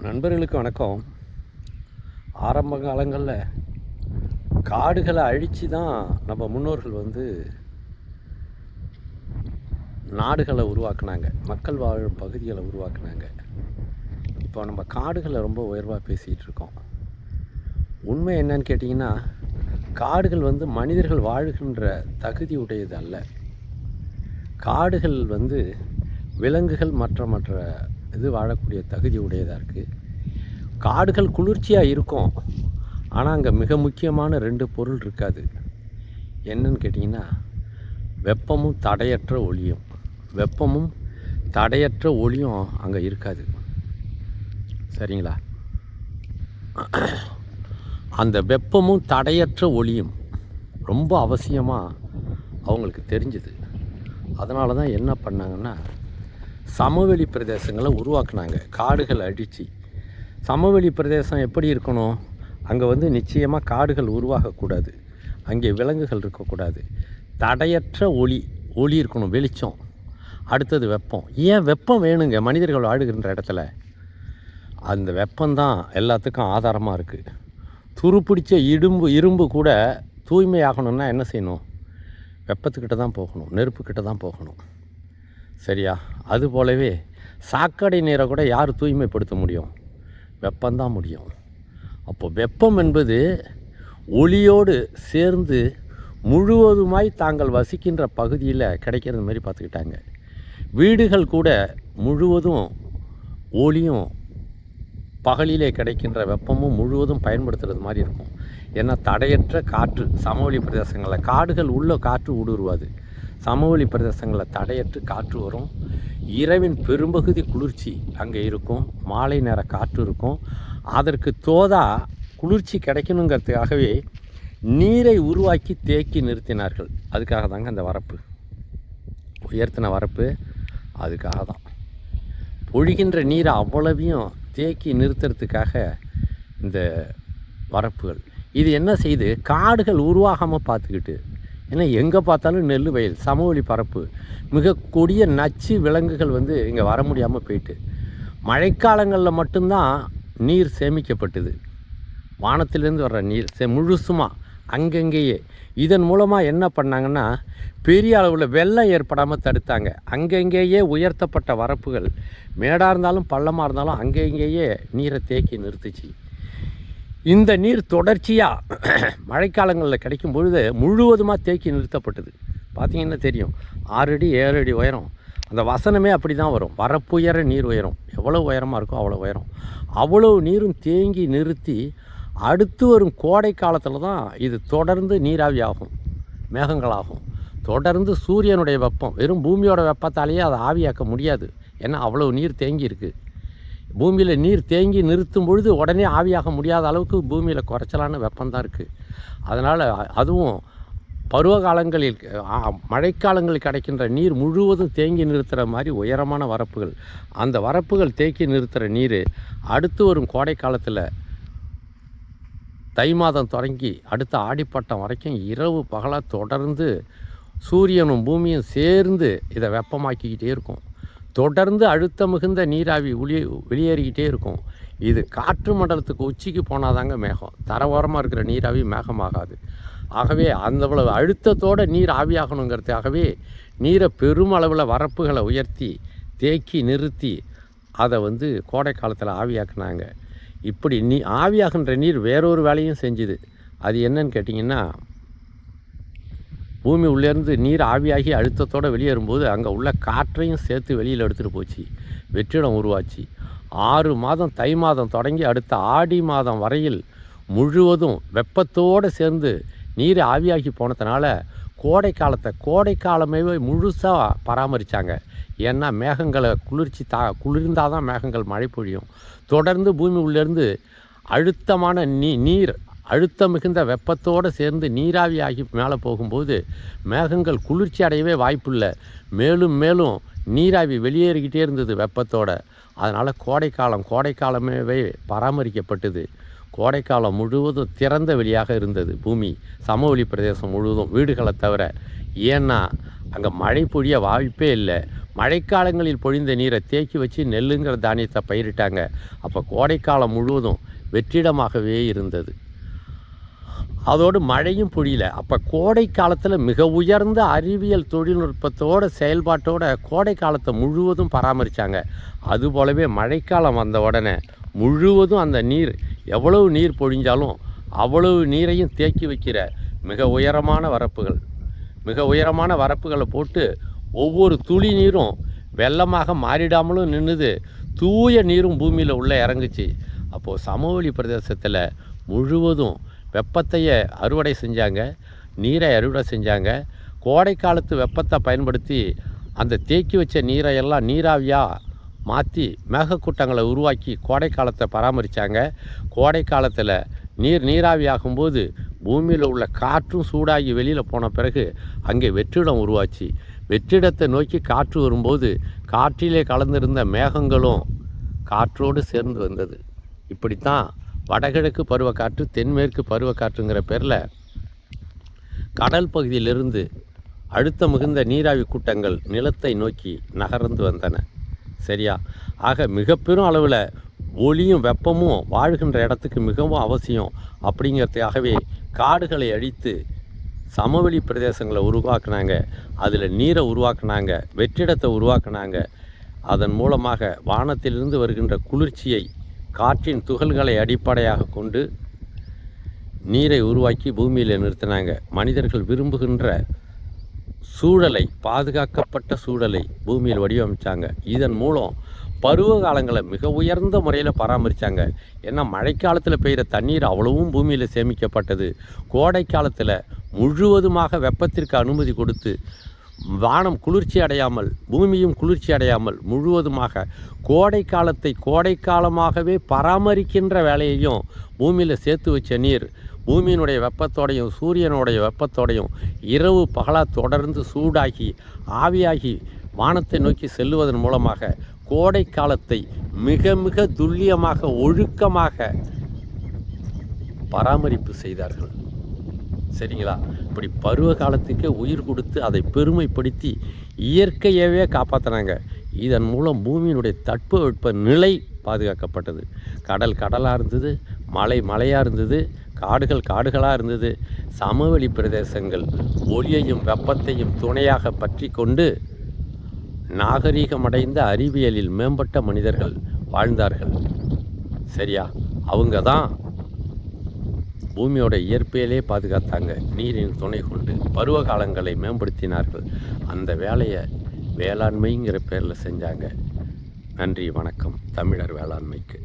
நண்பர்களுக்கு வணக்கம். ஆரம்ப காலங்களில் காடுகளை அழித்து தான் நம்ம முன்னோர்கள் நாடுகளை உருவாக்குனாங்க, மக்கள் வாழும் பகுதிகளை உருவாக்குனாங்க. இப்போ நம்ம காடுகளை ரொம்ப உயர்வாக பேசிகிட்டு இருக்கோம். உண்மை என்னன்னு கேட்டிங்கன்னா, காடுகள் மனிதர்கள் வாழ்கின்ற தகுதி உடையது அல்ல. காடுகள் விலங்குகள் மற்ற இது வாழக்கூடிய தகுதி உடையதாக இருக்குது. காடுகள் குளிர்ச்சியாக இருக்கும், ஆனால் அங்கே மிக முக்கியமான 2 பொருள் இருக்காது. என்னன்னு கேட்டிங்கன்னா, வெப்பமும் தடையற்ற ஒளியும். வெப்பமும் தடையற்ற ஒளியும் அங்கே இருக்காது. சரிங்களா? அந்த வெப்பமும் தடையற்ற ஒளியும் ரொம்ப அவசியமாக அவங்களுக்கு தெரிஞ்சுது. அதனால தான் என்ன பண்ணாங்கன்னா, சமவெளி பிரதேசங்களை உருவாக்குனாங்க. காடுகள் அடித்து சமவெளி பிரதேசம் எப்படி இருக்கணும்? அங்கே நிச்சயமாக காடுகள் உருவாகக்கூடாது, அங்கே விலங்குகள் இருக்கக்கூடாது, தடையற்ற ஒளி இருக்கணும், வெளிச்சம். அடுத்தது வெப்பம். ஏன் வெப்பம் வேணுங்க மனிதர்கள் வாழுகின்ற இடத்துல? அந்த வெப்பம்தான் எல்லாத்துக்கும் ஆதாரமாக இருக்குது. துருப்பிடிச்ச இரும்பு கூட தூய்மையாகணும்னா என்ன செய்யணும்? வெப்பத்துக்கிட்ட தான் போகணும், நெருப்புக்கிட்ட தான் போகணும். சரியா? அதுபோலவே சாக்கடை நீரை கூட யார் தூய்மைப்படுத்த முடியும்? வெப்பம்தான் முடியும். அப்போது வெப்பம் என்பது ஒளியோடு சேர்ந்து முழுவதுமாய் தாங்கள் வசிக்கின்ற பகுதியில் கிடைக்கிறது மாதிரி பார்த்துக்கிட்டாங்க. வீடுகள் கூட முழுவதும் ஒளியும் பகலிலே கிடைக்கின்ற வெப்பமும் முழுவதும் பயன்படுத்துகிறது மாதிரி இருக்கும். ஏன்னா தடையற்ற காற்று சமவெளி பிரதேசங்களில், காடுகள் உள்ள காற்று ஊடுருவாது. சமவெளி பிரதேசங்களில் தடையற்று காற்று வரும். இரவின் பெரும்பகுதி குளிர்ச்சி அங்கே இருக்கும், மாலை நேர காற்று இருக்கும். அதற்கு குளிர்ச்சி கிடைக்கணுங்கிறதுக்காகவே நீரை உருவாக்கி தேக்கி நிறுத்தினார்கள். அதுக்காக தாங்க அந்த வரப்பு, உயர்த்தின வரப்பு அதுக்காக தான். பொழிகின்ற நீரை அவ்வளவையும் தேக்கி நிறுத்துறதுக்காக இந்த வரப்புகள். இது என்ன செய்து காடுகள் உருவாகாமல் பார்த்துக்கிட்டு, ஏன்னா எங்கே பார்த்தாலும் நெல் வயல், சமவெளி பரப்பு, மிக கொடிய நச்சு விலங்குகள் இங்கே வர முடியாமல் போயிட்டு, மழைக்காலங்களில் மட்டும்தான் நீர் சேமிக்கப்பட்டது. வானத்திலேருந்து வர்ற நீர் முழுசுமாக அங்கங்கேயே. இதன் மூலமாக என்ன பண்ணாங்கன்னா, பெரிய அளவில் வெள்ளம் ஏற்படாமல் தடுத்தாங்க. அங்கங்கேயே உயர்த்தப்பட்ட வரப்புகள், மேடாக இருந்தாலும் பள்ளமாக இருந்தாலும் அங்கங்கேயே நீரை தேக்கி நிறுத்துச்சு. இந்த நீர் தொடர்ச்சியாக மழைக்காலங்களில் கிடைக்கும் பொழுது முழுவதுமாக தேக்கி நிறுத்தப்பட்டது. பார்த்திங்கன்னா தெரியும், 6 அடி 7 அடி உயரம். அந்த வசனமே அப்படி தான் வரும். வரப்புயர நீர் உயரம். எவ்வளோ உயரமாக இருக்கோ அவ்வளோ உயரம். அவ்வளோ நீரும் தேங்கி நிறுத்தி அடுத்து வரும் கோடை காலத்தில் தான் இது தொடர்ந்து நீராவி ஆகும், மேகங்களாகும். தொடர்ந்து சூரியனுடைய வெப்பம், வெறும் பூமியோட வெப்பத்தாலேயே அதை ஆவியாக்க முடியாது. ஏன்னா அவ்வளோ நீர் தேங்கி இருக்குது. பூமியில் நீர் தேங்கி நிறுத்தும் பொழுது உடனே ஆவியாக முடியாத அளவுக்கு பூமியில் குறைச்சலான வெப்பம்தான் இருக்குது. அதனால் அதுவும் பருவ காலங்களில், மழைக்காலங்களில் கிடைக்கின்ற நீர் முழுவதும் தேங்கி நிறுத்துகிற மாதிரி உயரமான வரப்புகள். அந்த வரப்புகள் தேக்கி நிறுத்துகிற நீர் அடுத்து வரும் கோடை காலத்தில் தை மாதம் தொடங்கி அடுத்த ஆடிப்பட்டம் வரைக்கும் இரவு பகலாக தொடர்ந்து சூரியனும் பூமியும் சேர்ந்து இதை வெப்பமாக்கிக்கிட்டே இருக்கும். தொடர்ந்து அழுத்த மிகுந்த நீராவி வெளியேறிக்கிட்டே இருக்கும். இது காற்று மண்டலத்துக்கு உச்சிக்கு போனாதாங்க மேகம். தரவோரமாக இருக்கிற நீராவி மேகமாகாது. ஆகவே அந்த அழுத்தத்தோடு நீர் ஆவியாகணுங்கிறதுக்காகவே நீரை பெருமளவில் வரப்புகளை உயர்த்தி தேக்கி நிறுத்தி அதை கோடை காலத்தில் ஆவியாக்குனாங்க. இப்படி ஆவியாகின்ற நீர் வேறொரு வேலையும் செஞ்சுது. அது என்னன்னு கேட்டிங்கன்னா, பூமி உள்ளேருந்து நீர் ஆவியாகி அழுத்தத்தோடு வெளியேறும்போது அங்கே உள்ள காற்றையும் சேர்த்து வெளியில் எடுத்துகிட்டு போச்சு, வெற்றிடம் உருவாச்சு. 6 மாதம், தை மாதம் தொடங்கி அடுத்த ஆடி மாதம் வரையில் முழுவதும் வெப்பத்தோடு சேர்ந்து நீர் ஆவியாகி போனதுனால கோடை காலமே முழுசாக பராமரித்தாங்க. ஏன்னா மேகங்களை குளிர்ந்தால் தான் மேகங்கள் மழை பொழியும். தொடர்ந்து பூமி உள்ளேருந்து அழுத்தமான நீர் அழுத்தம் மிகுந்த வெப்பத்தோடு சேர்ந்து நீராவியாகி மேலே போகும்போது மேகங்கள் குளிர்ச்சி அடையவே வாய்ப்பில்லை. மேலும் மேலும் நீராவி வெளியேறிக்கிட்டே இருந்தது வெப்பத்தோடு. அதனால் கோடை காலமே பராமரிக்கப்பட்டது. கோடைக்காலம் முழுவதும் திறந்த வெளியாக இருந்தது பூமி, சமவெளி பிரதேசம் முழுவதும், வீடுகளை தவிர. ஏன்னா அங்கே மழை பொழிய வாய்ப்பே இல்லை. மழைக்காலங்களில் பொழிந்த நீரை தேக்கி வச்சு நெல்லுங்கிற தானியத்தை பயிரிட்டாங்க. அப்போ கோடைக்காலம் முழுவதும் வெற்றிடமாகவே இருந்தது. அதோடு மழையும் பொழியல. அப்போ கோடை காலத்தில் மிக உயர்ந்த அறிவியல் தொழில்நுட்பத்தோட செயல்பாட்டோட கோடை காலத்தை முழுவதும் பராமரித்தாங்க. அதுபோலவே மழைக்காலம் வந்த உடனே முழுவதும் அந்த நீர், எவ்வளவு நீர் பொழிஞ்சாலும் அவ்வளவு நீரையும் தேக்கி வைக்கிற மிக உயரமான வரப்புகளை போட்டு ஒவ்வொரு துளி நீரும் வெள்ளமாக மாறிடாமலும் நின்றுது, தூய நீரும் பூமியில் உள்ளே இறங்குச்சு. அப்போது சமவெளி பிரதேசத்தில் முழுவதும் வெப்பத்தையே அறுவடை செஞ்சாங்க, நீரை அறுவடை செஞ்சாங்க. கோடை காலத்து வெப்பத்தை பயன்படுத்தி அந்த தேக்கி வச்ச நீரையெல்லாம் நீராவியாக மாற்றி மேகக்கூட்டங்களை உருவாக்கி கோடை காலத்தை பராமரித்தாங்க. கோடை காலத்தில் நீராவியாகும்போது பூமியில் உள்ள காற்றும் சூடாகி வெளியில் போன பிறகு அங்கே வெற்றிடம் உருவாச்சு. வெற்றிடத்தை நோக்கி காற்று வரும்போது காற்றிலே கலந்திருந்த மேகங்களும் காற்றோடு சேர்ந்து வந்தது. இப்படித்தான் வடகிழக்கு பருவக்காற்று, தென்மேற்கு பருவக்காற்றுங்கிற பேரில் கடல் பகுதியிலிருந்து அழுத்தம் மிகுந்த நீராவி கூட்டங்கள் நிலத்தை நோக்கி நகர்ந்து வந்தன. சரியா? ஆக மிக பெரும் அளவில் ஒளியும் வெப்பமும் வாழ்கின்ற இடத்துக்கு மிகவும் அவசியம். அப்படிங்கிறதுக்காகவே காடுகளை அழித்து சமவெளி பிரதேசங்களை உருவாக்குனாங்க, அதில் நீரை உருவாக்குனாங்க, வெற்றிடத்தை உருவாக்குனாங்க. அதன் மூலமாக வானத்திலிருந்து வருகின்ற குளிர்ச்சியை காற்றின் துகள்களை அடிப்படையாக கொண்டு நீரை உருவாக்கி பூமியில் நிறுத்தினாங்க. மனிதர்கள் விரும்புகின்ற சூழலை, பாதுகாக்கப்பட்ட சூழலை பூமியில் வடிவமைச்சாங்க. இதன் மூலம் பருவ காலங்களை மிக உயர்ந்த முறையில் பராமரித்தாங்க. ஏன்னா மழைக்காலத்தில் பெய்கிற தண்ணீர் அவ்வளவும் பூமியில் சேமிக்கப்பட்டது. கோடை காலத்தில் முழுவதுமாக வெப்பத்திற்கு அனுமதி கொடுத்து வானம் குளிர்ச்சி அடையாமல், பூமியும் குளிர்ச்சி அடையாமல் முழுவதுமாக கோடை காலத்தை கோடை காலமாகவே பராமரிக்கின்ற வேலையையும் பூமியில் சேர்த்து வச்ச நீர் பூமியினுடைய வெப்பத்தோடையும் சூரியனுடைய வெப்பத்தோடையும் இரவு பகலாக தொடர்ந்து சூடாகி ஆவியாகி வானத்தை நோக்கி செல்லுவதன் மூலமாக கோடை காலத்தை மிக மிக துல்லியமாக, ஒழுக்கமாக பராமரிப்பு செய்தார்கள். சரிங்களா? இப்படி பருவ காலத்துக்கே உயிர் கொடுத்து அதை பெருமைப்படுத்தி இயற்கையவே காப்பாற்றினாங்க. இதன் மூலம் பூமியினுடைய தட்பவெட்ப நிலை பாதுகாக்கப்பட்டது. கடல் கடலாக இருந்தது, மலை மலையாக இருந்தது, காடுகள் காடுகளாக இருந்தது. சமவெளி பிரதேசங்கள் ஒளியையும் வெப்பத்தையும் துணையாக பற்றி கொண்டு நாகரீகமடைந்த அறிவியலில் மேம்பட்ட மனிதர்கள் வாழ்ந்தார்கள். சரியா? அவங்க தான் பூமியோட இயற்கையிலே பாதுகாத்தாங்க. நீரின் துணை கொண்டு பருவ காலங்களை மேம்படுத்தினார்கள். அந்த வேலையை வேளாண்மைங்கிற பேரில் செஞ்சாங்க. நன்றி, வணக்கம். தமிழர் வேளாண்மைக்கு.